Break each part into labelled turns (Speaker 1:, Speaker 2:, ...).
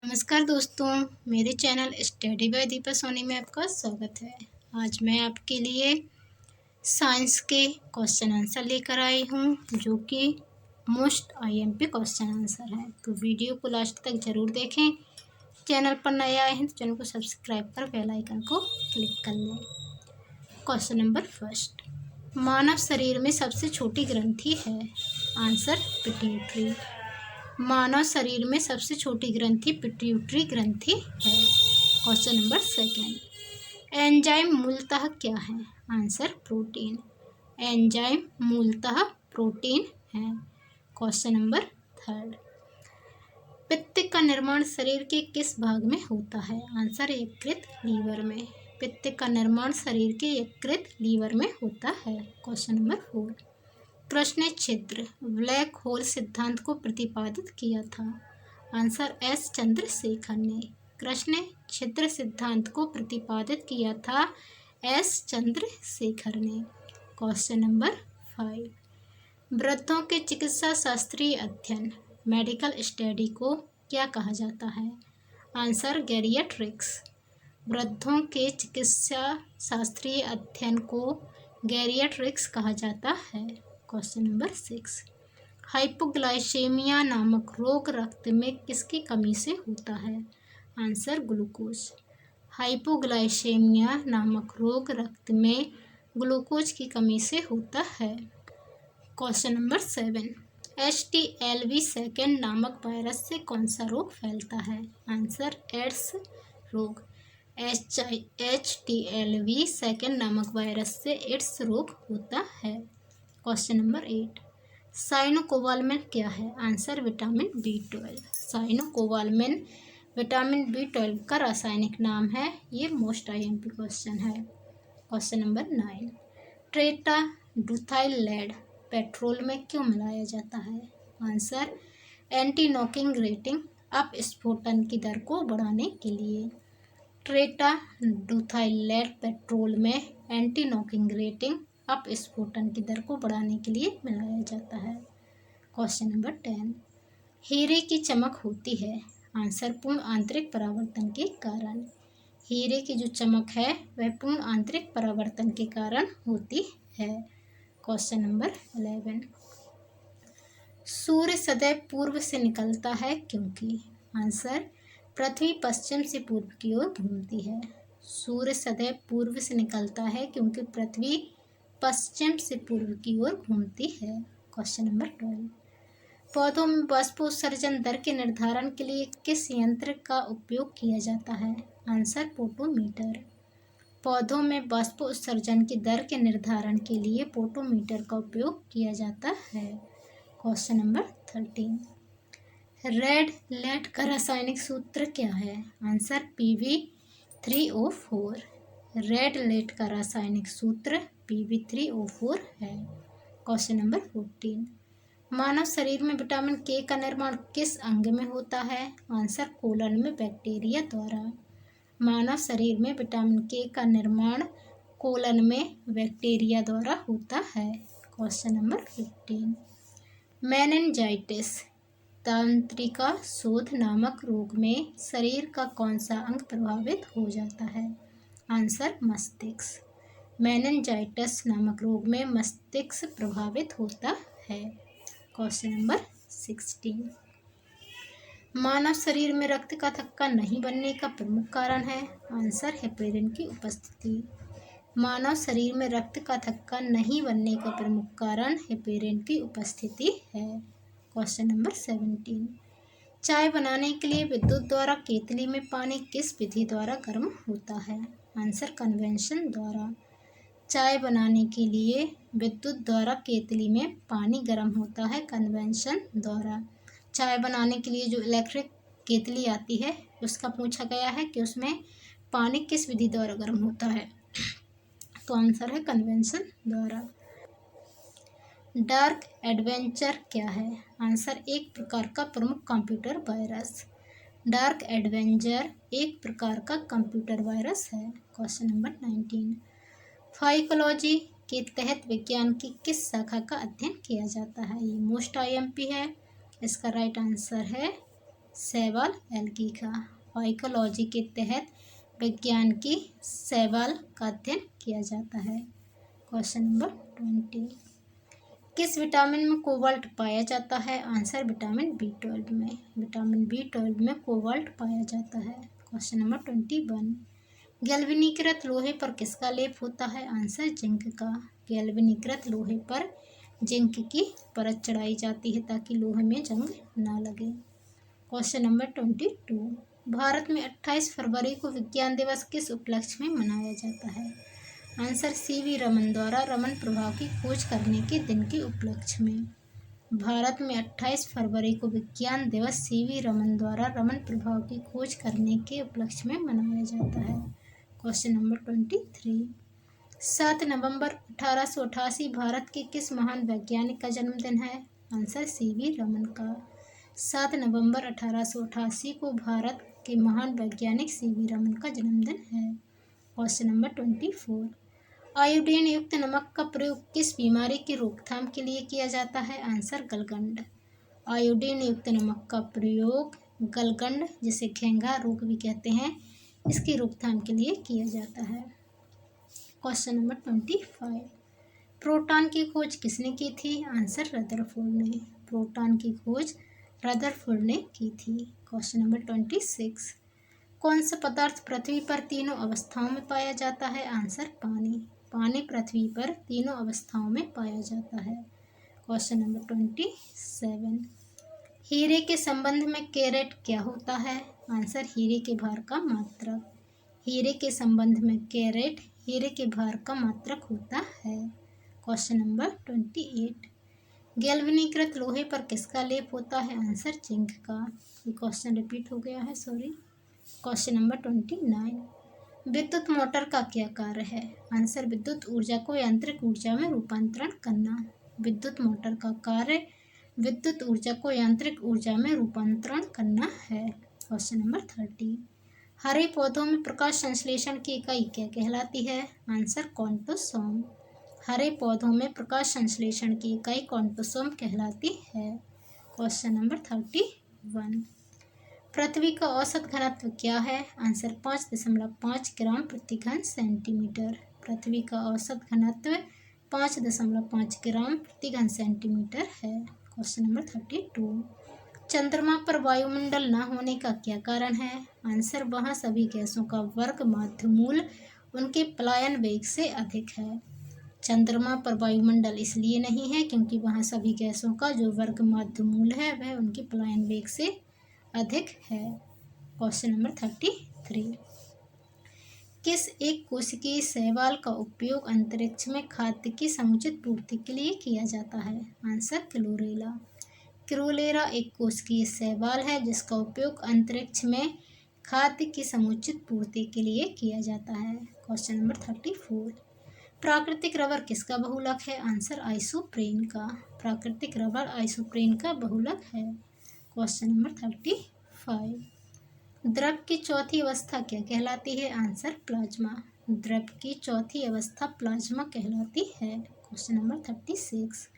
Speaker 1: नमस्कार दोस्तों, मेरे channel study by Deepa Soni में आपका स्वागत है। आज मैं आपके लिए साइंस के क्वेश्चन आंसर लेकर आई हूँ, जो कि मोस्ट आईएमपी क्वेश्चन आंसर है। तो वीडियो को लास्ट तक ज़रूर देखें। चैनल पर नए आए हैं तो चैनल को सब्सक्राइब कर बेल आइकन को क्लिक कर लें। क्वेश्चन नंबर फर्स्ट, मानव शरीर में सबसे छोटी ग्रंथि है। Answer pituitary. मानव शरीर में सबसे छोटी ग्रंथि पिट्यूटरी ग्रंथि है। क्वेश्चन नंबर सेकेंड, एंजाइम मूलतः क्या है। Answer protein. एंजाइम मूलतः प्रोटीन है। क्वेश्चन नंबर थर्ड, पित्त का निर्माण शरीर के किस भाग में होता है। आंसर यकृत लीवर में। पित्त का निर्माण शरीर के यकृत लीवर में होता है। क्वेश्चन नंबर फोर, कृष्ण छिद्र ब्लैक होल सिद्धांत को प्रतिपादित किया था। आंसर एस चंद्रशेखर ने। कृष्ण छिद्र सिद्धांत को प्रतिपादित किया था एस चंद्रशेखर ने। क्वेश्चन नंबर 5, वृद्धों के चिकित्सा शास्त्रीय अध्ययन मेडिकल स्टडी को क्या कहा जाता है। आंसर गैरियाट्रिक्स। वृद्धों के चिकित्सा शास्त्रीय अध्ययन को गैरियाट्रिक्स कहा जाता है। क्वेश्चन नंबर 6, हाइपोग्लाइसेमिया नामक रोग रक्त में किसकी कमी से होता है। Answer glucose. हाइपोग्लाइसेमिया नामक रोग रक्त में ग्लूकोज की कमी से होता है। क्वेश्चन नंबर 7, HTLV सेकेंड नामक वायरस से कौन सा रोग फैलता है। आंसर एड्स रोग। HTLV सेकेंड नामक वायरस से एड्स रोग होता है। क्वेश्चन नंबर 8, साइनोकोबालमिन क्या है। Answer vitamin B12। Cyanocobalamin vitamin B12 का रासायनिक नाम है। ये मोस्ट आईएमपी क्वेश्चन है। क्वेश्चन नंबर 9, टेट्राडूथाइल लेड पेट्रोल में क्यों मिलाया जाता है। आंसर एंटी नॉकिंग रेटिंग अपस्फोटन की दर को बढ़ाने के लिए। टेट्राडूथाइल लेड पेट्रोल में एंटी नॉकिंग रेटिंग अपस्फोटन की दर को बढ़ाने के लिए मिलाया जाता है। क्वेश्चन नंबर 10, हीरे की चमक होती है। आंसर पूर्ण आंतरिक परावर्तन के कारण। हीरे की जो चमक है वह पूर्ण आंतरिक परावर्तन के कारण होती है। क्वेश्चन नंबर 11, सूर्य सदैव पूर्व से निकलता है क्योंकि। आंसर पृथ्वी पश्चिम से पूर्व की ओर घूमती है। सूर्य सदैव पूर्व से निकलता है क्योंकि पृथ्वी पश्चिम से पूर्व की ओर घूमती है। क्वेश्चन नंबर 12, पौधों में बाष्पोत्सर्जन दर के निर्धारण के लिए किस यंत्र का उपयोग किया जाता है। Answer potometer. पौधों में बाष्पोत्सर्जन की दर के निर्धारण के लिए पोटोमीटर का उपयोग किया जाता है। क्वेश्चन नंबर 13, रेड लेड का रासायनिक सूत्र क्या है। Answer Pb3O4। रेड लेड का रासायनिक सूत्र Pb3O4 है। क्वेश्चन नंबर 14, मानव शरीर में विटामिन के का निर्माण किस अंग में होता है। आंसर कोलन में बैक्टीरिया द्वारा। मानव शरीर में विटामिन के का निर्माण कोलन में बैक्टीरिया द्वारा होता है। क्वेश्चन नंबर 15, मेनिंजाइटिस तंत्रिका शोथ नामक रोग में शरीर का कौन सा अंग प्रभावित हो जाता है। आंसर मस्तिष्क। मेनिंजाइटिस नामक रोग में मस्तिष्क प्रभावित होता है। क्वेश्चन नंबर 16, मानव शरीर में रक्त का थक्का नहीं बनने का प्रमुख कारण है। आंसर हेपेरिन की उपस्थिति। मानव शरीर में रक्त का थक्का नहीं बनने का प्रमुख कारण हेपेरिन की उपस्थिति है। क्वेश्चन नंबर 17, चाय बनाने के लिए विद्युत द्वारा केतली में पानी किस विधि द्वारा गर्म होता है। आंसर कन्वेंशन द्वारा। चाय बनाने के लिए विद्युत द्वारा केतली में पानी गर्म होता है कन्वेंशन द्वारा। चाय बनाने के लिए जो इलेक्ट्रिक केतली आती है उसका पूछा गया है कि उसमें पानी किस विधि द्वारा गर्म होता है, तो आंसर है कन्वेंशन द्वारा। डार्क एडवेंचर क्या है। आंसर एक प्रकार का प्रमुख कंप्यूटर वायरस। डार्क एडवेंचर एक प्रकार का कंप्यूटर वायरस है। क्वेश्चन नंबर 19, फाइकोलॉजी के तहत विज्ञान की किस शाखा का अध्ययन किया जाता है। ये मोस्ट आईएमपी है। इसका राइट आंसर है शैवाल एल्गी का। बाइकोलॉजी के तहत विज्ञान की शैवाल का अध्ययन किया जाता है। क्वेश्चन नंबर 20, किस विटामिन में कोबाल्ट पाया जाता है? आंसर विटामिन B12 में। विटामिन B12 में कोबाल्ट पाया जाता है। क्वेश्चन नंबर 21, गैल्वेनीकृत लोहे पर किसका लेप होता है? आंसर जिंक का। गैल्वेनीकृत लोहे पर जिंक की परत चढ़ाई जाती है ताकि लोहे में जंग ना लगे। क्वेश्चन नंबर 22, भारत में 28 फरवरी को विज्ञान दिवस किस उपलक्ष्य में मनाया जाता है? आंसर CV रमन द्वारा रमन प्रभाव की खोज करने के दिन के उपलक्ष्य में। भारत में 28 फरवरी को विज्ञान दिवस CV रमन द्वारा रमन प्रभाव की खोज करने के उपलक्ष्य में मनाया जाता है। क्वेश्चन नंबर 23, 7 नवंबर 1888 भारत के किस महान वैज्ञानिक का जन्मदिन है? आंसर CV रमन का। 7 नवंबर 1888 को भारत के महान वैज्ञानिक CV रमन का जन्मदिन है। क्वेश्चन नंबर 24, आयोडीन युक्त नमक का प्रयोग किस बीमारी की रोकथाम के लिए किया जाता है? आंसर गलगंड। आयोडीन युक्त नमक का प्रयोग गलगंड, जिसे घेंघा रोग भी कहते हैं, इसकी रोकथाम के लिए किया जाता है। क्वेश्चन नंबर 25, प्रोटॉन की खोज किसने की थी? आंसर रदरफोर्ड ने। प्रोटॉन की खोज रदरफोर्ड ने की थी। क्वेश्चन नंबर 26, कौन सा पदार्थ पृथ्वी पर तीनों अवस्थाओं में पाया जाता है? आंसर पानी। पानी पृथ्वी पर तीनों अवस्थाओं में पाया जाता है। क्वेश्चन नंबर 27, हीरे के संबंध में कैरेट क्या होता है? आंसर हीरे के भार का मात्रक। हीरे के संबंध में कैरेट हीरे के भार का मात्रक होता है। क्वेश्चन नंबर 28, गैल्वेनीकृत लोहे पर किसका लेप होता है? आंसर जिंक का। ये क्वेश्चन रिपीट हो गया है, सॉरी। क्वेश्चन नंबर 29, विद्युत मोटर का क्या कार्य है? आंसर विद्युत ऊर्जा को यांत्रिक ऊर्जा में रूपांतरण करना। विद्युत मोटर का कार्य विद्युत ऊर्जा को यांत्रिक ऊर्जा में रूपांतरण करना है। क्वेश्चन नंबर 30, हरे पौधों में प्रकाश संश्लेषण की इकाई क्या कहलाती है? Answer quantosome. हरे पौधों में प्रकाश संश्लेषण की इकाई क्वांटोसोम कहलाती है। क्वेश्चन नंबर 31, पृथ्वी का औसत घनत्व क्या है? आंसर 5.5 ग्राम प्रति घन सेंटीमीटर। पृथ्वी का औसत घनत्व 5.5 ग्राम प्रति घन सेंटीमीटर है। क्वेश्चन नंबर 32, चंद्रमा पर वायुमंडल न होने का क्या कारण है? आंसर वहाँ सभी गैसों का वर्ग माध्यमूल उनके पलायन वेग से अधिक है। चंद्रमा पर वायुमंडल इसलिए नहीं है क्योंकि वहाँ सभी गैसों का जो वर्ग माध्यमूल है वह उनके पलायन वेग से अधिक है। क्वेश्चन नंबर 33, किस एक कोशिकीय शैवाल का उपयोग अंतरिक्ष में खाद्य की समुचित पूर्ति के लिए किया जाता है? Answer chlorella. क्लोरेला एक कोशिकीय शैवाल है जिसका उपयोग अंतरिक्ष में खाद्य की समुचित पूर्ति के लिए किया जाता है। क्वेश्चन नंबर 34, प्राकृतिक रबर किसका बहुलक है? आंसर आइसोप्रेन का। प्राकृतिक रबर आइसोप्रेन का बहुलक है। क्वेश्चन नंबर 35, द्रव की चौथी अवस्था क्या कहलाती है? Answer plasma. द्रव की चौथी अवस्था प्लाज्मा कहलाती है। क्वेश्चन नंबर 36,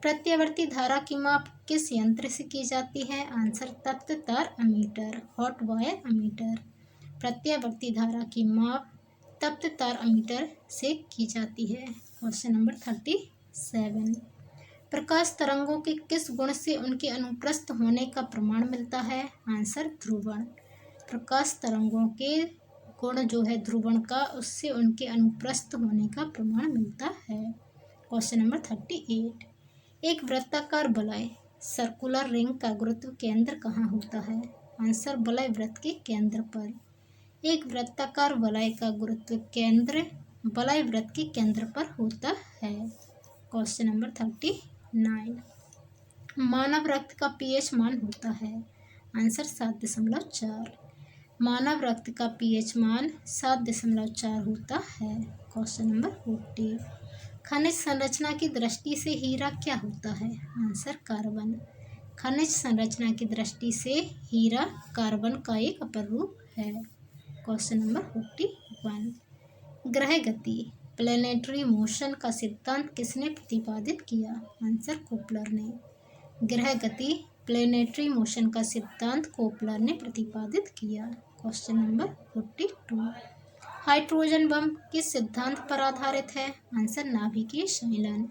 Speaker 1: प्रत्यावर्ती धारा की माप किस यंत्र से की जाती है? आंसर तप्त तार अमीटर, हॉट वायर अमीटर। प्रत्यावर्ती धारा की माप तप्त तार अमीटर से की जाती है। क्वेश्चन नंबर 37, प्रकाश तरंगों के किस गुण से उनके अनुप्रस्थ होने का प्रमाण मिलता है? आंसर ध्रुवण। प्रकाश तरंगों के गुण जो है ध्रुवण का, उससे उनके अनुप्रस्थ होने का प्रमाण मिलता है। क्वेश्चन नंबर 38, एक वृत्ताकार वलय सर्कुलर रिंग का गुरुत्व केंद्र कहाँ होता है? आंसर वलय वृत्त के केंद्र पर। एक वृत्ताकार वलय का गुरुत्व केंद्र वलय वृत्त के केंद्र पर होता है। क्वेश्चन नंबर 39, मानव रक्त का pH मान होता है? आंसर 7.4। मानव रक्त का pH मान 7.4 होता है। क्वेश्चन नंबर 40, खनिज संरचना की दृष्टि से हीरा क्या होता है? Answer carbon. खनिज संरचना की दृष्टि से हीरा कार्बन का एक अपर रूप है। क्वेश्चन नंबर 41, ग्रह गति प्लैनेटरी मोशन का सिद्धांत किसने प्रतिपादित किया? आंसर कोपलर ने। ग्रह गति प्लेनेटरी मोशन का सिद्धांत कोपलर ने प्रतिपादित किया। Question number 42। हाइड्रोजन बम किस सिद्धांत पर आधारित है? आंसर नाभिकीय संयोजन।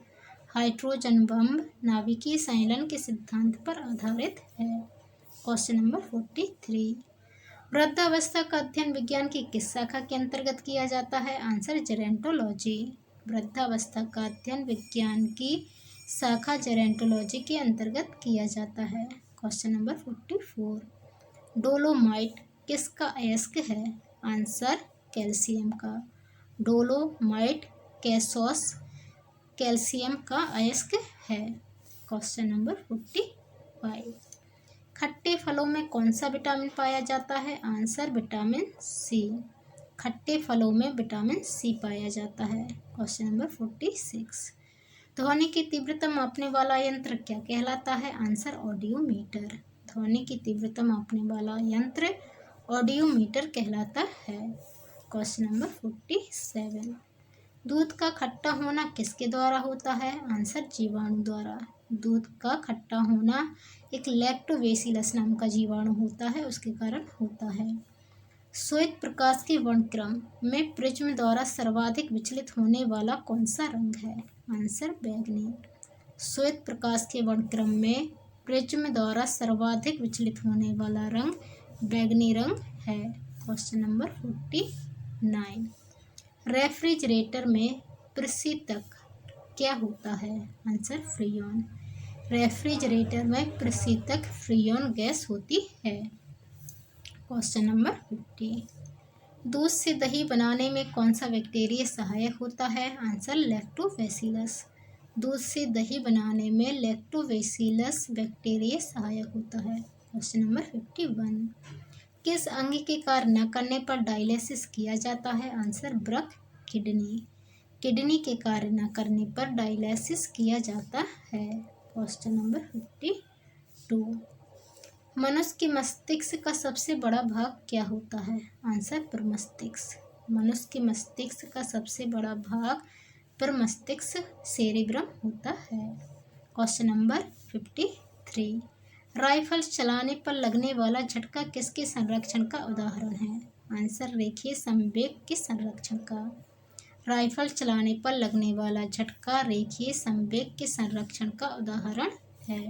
Speaker 1: हाइड्रोजन बम नाभिकीय संयोजन के सिद्धांत पर आधारित है। Question number 43। वृद्धावस्था का अध्ययन विज्ञान की किस शाखा के अंतर्गत किया जाता है? Answer gerontology. वृद्धावस्था का अध्ययन विज्ञान की शाखा जेरेंटोलॉजी के अंतर्गत किया जाता है। Question number 44। डोलोमाइट किसका अयस्क है? आंसर कैल्शियम का। डोलोमाइट कैसोस कैल्शियम का अयस्क है। Question number 45। खट्टे फलों में कौन सा विटामिन पाया जाता है? Answer vitamin C. खट्टे फलों में विटामिन सी पाया जाता है। Question number 46। ध्वनि की तीव्रता मापने वाला यंत्र क्या कहलाता है? Answer audiometer. ध्वनि की तीव्रता मापने वाला यंत्र ऑडियोमीटर कहलाता है। Question number 47। दूध का खट्टा होना किसके द्वारा होता है? आंसर जीवाणु द्वारा। दूध का खट्टा होना एक लैक्टोबैसिलस नाम का जीवाणु होता है, उसके कारण होता है। श्वेत प्रकाश के वर्णक्रम में प्रिज्म द्वारा सर्वाधिक विचलित होने वाला कौन सा रंग है? आंसर बैंगनी। श्वेत प्रकाश के वर्णक्रम में प्रिज्म द्वारा सर्वाधिक विचलित होने वाला रंग बैंगनी रंग है। Question number 49। रेफ्रिजरेटर में प्रशीतक क्या होता है? Answer freon. रेफ्रिजरेटर में प्रशीतक फ्रीऑन गैस होती है। Question number 50। दूध से दही बनाने में कौन सा बैक्टीरिया सहायक होता है? Answer lactobacillus. दूध से दही बनाने में लैक्टोबैसिलस बैक्टीरिया सहायक होता है। Question number 51। किस अंग के कार्य न करने पर डायलिसिस किया जाता है? Answer वृक्क kidney. किडनी के कार्य न करने पर डायलिसिस किया जाता है। Question number 52। मनुष्य के मस्तिष्क का सबसे बड़ा भाग क्या होता है? आंसर प्रमस्तिष्क। मनुष्य के मस्तिष्क का सबसे बड़ा भाग प्रमस्तिष्क सेरेब्रम होता है। Question number 53। राइफल चलाने पर लगने वाला झटका किसके संरक्षण का उदाहरण है? आंसर रेखीय संवेग के संरक्षण का। राइफल चलाने पर लगने वाला झटका रेखीय संवेग के संरक्षण का उदाहरण है।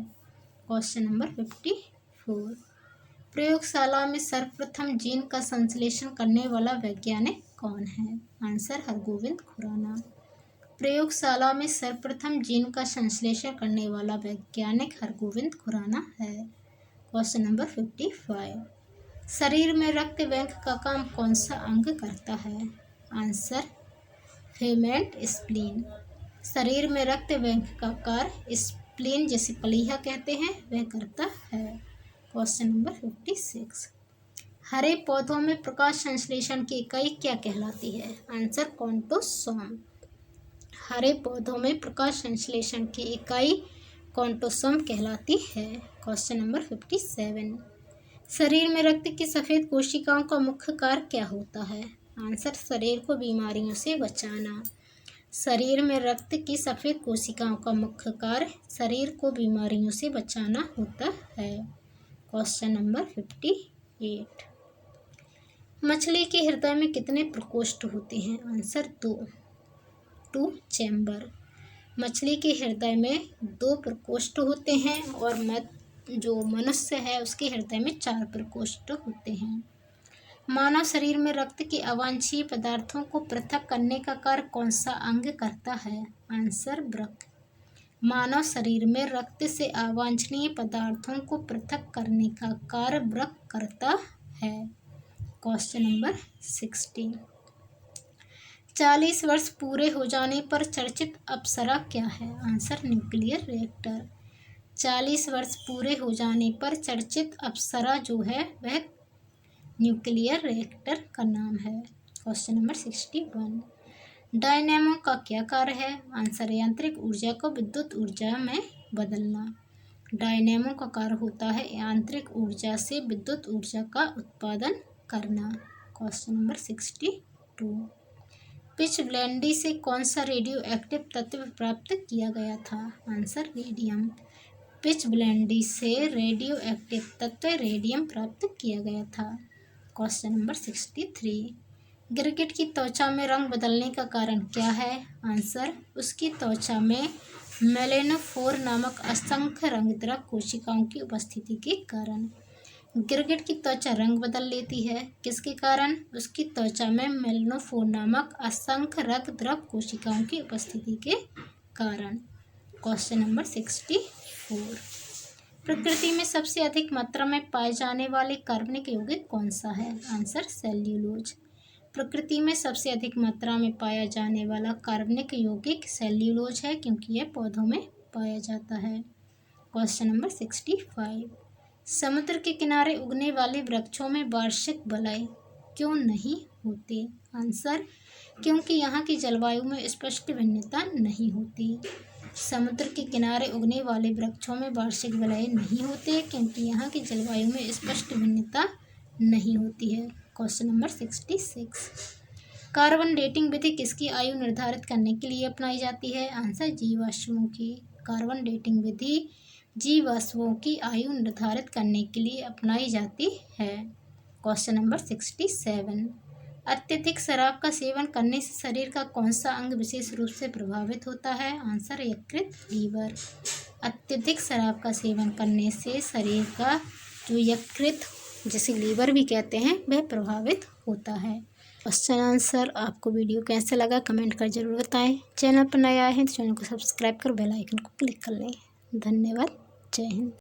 Speaker 1: Question number 54। प्रयोगशाला में सर्वप्रथम जीन का संश्लेषण करने वाला वैज्ञानिक कौन है? आंसर हरगोविंद खुराना। प्रयोगशाला में सर्वप्रथम जीन का संश्लेषण करने वाला वैज्ञानिक हरगोविंद खुराना है। Question number 55। शरीर में रक्त बैंक का काम कौन सा अंग करता है? आंसर फेमेंट स्प्लीन। शरीर में रक्त बैंक का कार्य स्प्लीन, जैसे प्लीहा कहते हैं, वह करता है। Question number 56। हरे पौधों में प्रकाश संश्लेषण की इकाई क्या कहलाती है? आंसर कॉन्टोसोम। हरे पौधों में प्रकाश संश्लेषण की इकाई कॉन्टोसोम कहलाती है। Question number 57। शरीर में रक्त की सफ़ेद कोशिकाओं का मुख्य कार्य क्या होता है? आंसर शरीर को बीमारियों से बचाना। शरीर में रक्त की सफ़ेद कोशिकाओं का मुख्य कार्य शरीर को बीमारियों से बचाना होता है। Question number 58। मछली के हृदय में कितने प्रकोष्ठ होते हैं? Answer 2 chamber. मछली के हृदय में 2 प्रकोष्ठ होते हैं और जो मनुष्य है उसके हृदय में 4 प्रकोष्ठ होते हैं। मानव शरीर में रक्त के अवांछनीय पदार्थों को पृथक करने का कार्य कौन सा अंग करता है? आंसर वृक्क। मानव शरीर में रक्त से अवांछनीय पदार्थों को पृथक करने का कार्य वृक्क करता है। Question number 60। 40 वर्ष पूरे हो जाने पर चर्चित अप्सरा क्या है? Answer nuclear reactor. 40 वर्ष पूरे हो जाने पर चर्चित अप्सरा जो है वह न्यूक्लियर रिएक्टर का नाम है। Question number 61। डायनेमो का क्या कार्य है? आंसर यांत्रिक ऊर्जा को विद्युत ऊर्जा में बदलना। डायनेमो का कार्य होता है यांत्रिक ऊर्जा से विद्युत ऊर्जा का उत्पादन करना। Question number 62। पिच ब्लेंडी से कौन सा रेडियो एक्टिव तत्व प्राप्त किया गया था? Answer radium. पिचब्लेंडी से रेडियो एक्टिव तत्व रेडियम प्राप्त किया गया था। क्वेश्चन नंबर 63, गिरगिट की त्वचा में रंग बदलने का कारण क्या है? आंसर, उसकी त्वचा में मेलेनोफोर नामक असंख्य रंगद्रव कोशिकाओं की उपस्थिति के कारण। गिरगिट की त्वचा रंग बदल लेती है, किसके कारण? उसकी त्वचा में मेलेनोफोर नामक असंख्य रंगद्रव कोशिकाओं की उपस्थिति के कारण। क्वेश्चन नंबर 64, प्रकृति में सबसे अधिक मात्रा में पाए जाने वाले कार्बनिक यौगिक कौन सा है? Answer, cellulose. प्रकृति में सबसे अधिक मात्रा में पाया जाने वाला कार्बनिक यौगिक सेल्यूलोज है, क्योंकि यह पौधों में पाया जाता है। क्वेश्चन नंबर 65, समुद्र के किनारे उगने वाले वृक्षों में वार्षिक वलय क्यों नहीं होते? आंसर, क्योंकि यहाँ की जलवायु में स्पष्ट भिन्नता नहीं होती। समुद्र के किनारे उगने वाले वृक्षों में वार्षिक वलय नहीं होते, क्योंकि यहाँ की जलवायु में स्पष्ट भिन्नता नहीं होती है। क्वेश्चन नंबर 66, कार्बन डेटिंग विधि किसकी आयु निर्धारित करने के लिए अपनाई जाती है? आंसर, जीवाश्मों की। कार्बन डेटिंग विधि जीवाश्मों की आयु निर्धारित करने के लिए अपनाई जाती है। क्वेश्चन नंबर 67, अत्यधिक शराब का सेवन करने से शरीर का कौन सा अंग विशेष रूप से प्रभावित होता है? आंसर, यकृत, लीवर। अत्यधिक शराब का सेवन करने से शरीर का जो यकृत, जिसे लीवर भी कहते हैं, वह प्रभावित होता है। क्वेश्चन आंसर आपको वीडियो कैसा लगा कमेंट कर जरूर बताएं। चैनल पर नया है तो चैनल को सब्सक्राइब कर बेल आइकन को क्लिक कर लें। धन्यवाद। जय हिंद।